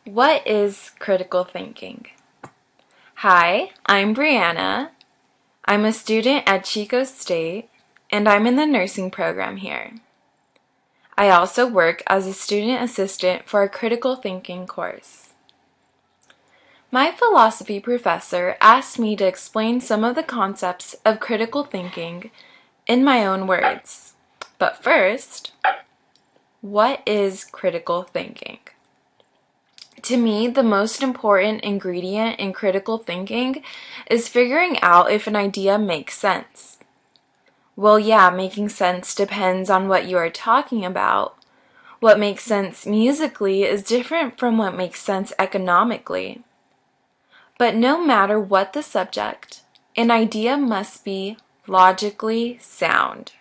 What is critical thinking? Hi, I'm Briana. I'm a student at Chico State, and I'm in the nursing program here. I also work as a student assistant for a critical thinking course. My philosophy professor asked me to explain some of the concepts of critical thinking in my own words. But first, what is critical thinking? To me, the most important ingredient in critical thinking is figuring out if an idea makes sense. Well, yeah, making sense depends on what you are talking about. What makes sense musically is different from what makes sense economically. But no matter what the subject, an idea must be logically sound.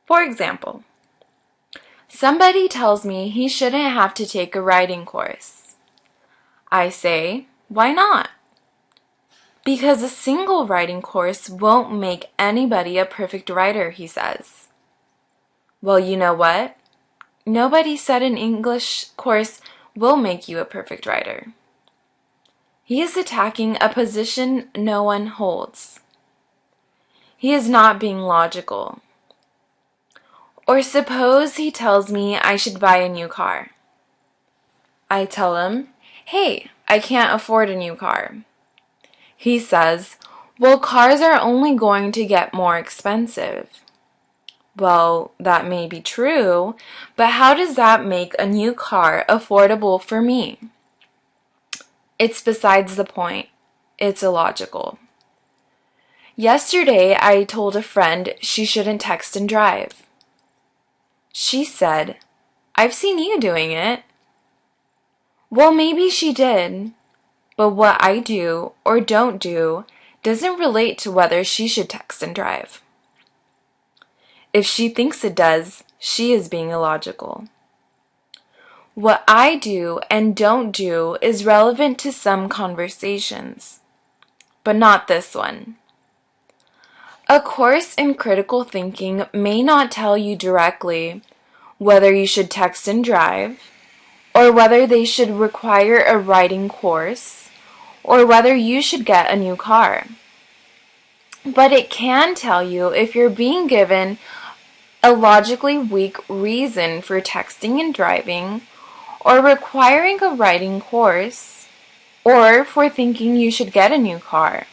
For example, somebody tells me he shouldn't have to take a writing course. I say, why not? Because a single writing course won't make anybody a perfect writer, he says. Well, you know what? Nobody said an English course will make you a perfect writer. He is attacking a position no one holds. He is not being logical. Or suppose he tells me I should buy a new car. I tell him, hey, I can't afford a new car. He says, well, cars are only going to get more expensive. Well, that may be true, but how does that make a new car affordable for me? It's besides the point. It's illogical. Yesterday, I told a friend she shouldn't text and drive. She said, I've seen you doing it. Well, maybe she did, but what I do or don't do doesn't relate to whether she should text and drive. If she thinks it does, she is being illogical. What I do and don't do is relevant to some conversations, but not this one. A course in critical thinking may not tell you directly whether you should text and drive, or whether they should require a writing course, or whether you should get a new car. But it can tell you if you're being given a logically weak reason for texting and driving, or requiring a writing course, or for thinking you should get a new car.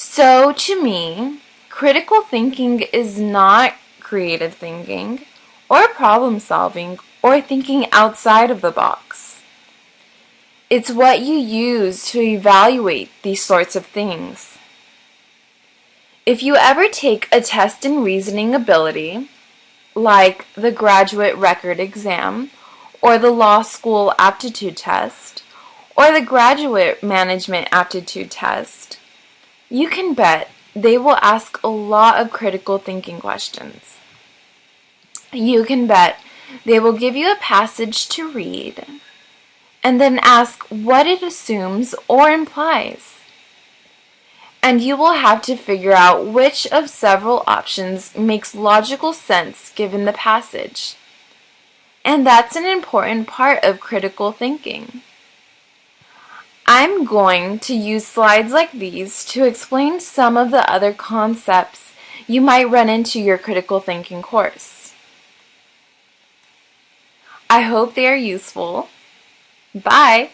So, to me, critical thinking is not creative thinking, or problem solving, or thinking outside of the box. It's what you use to evaluate these sorts of things. If you ever take a test in reasoning ability, like the graduate record exam, or the law school aptitude test, or the graduate management aptitude test, you can bet they will ask a lot of critical thinking questions. You can bet they will give you a passage to read and then ask what it assumes or implies. And you will have to figure out which of several options makes logical sense given the passage. And that's an important part of critical thinking. I'm going to use slides like these to explain some of the other concepts you might run into your critical thinking course. I hope they are useful. Bye!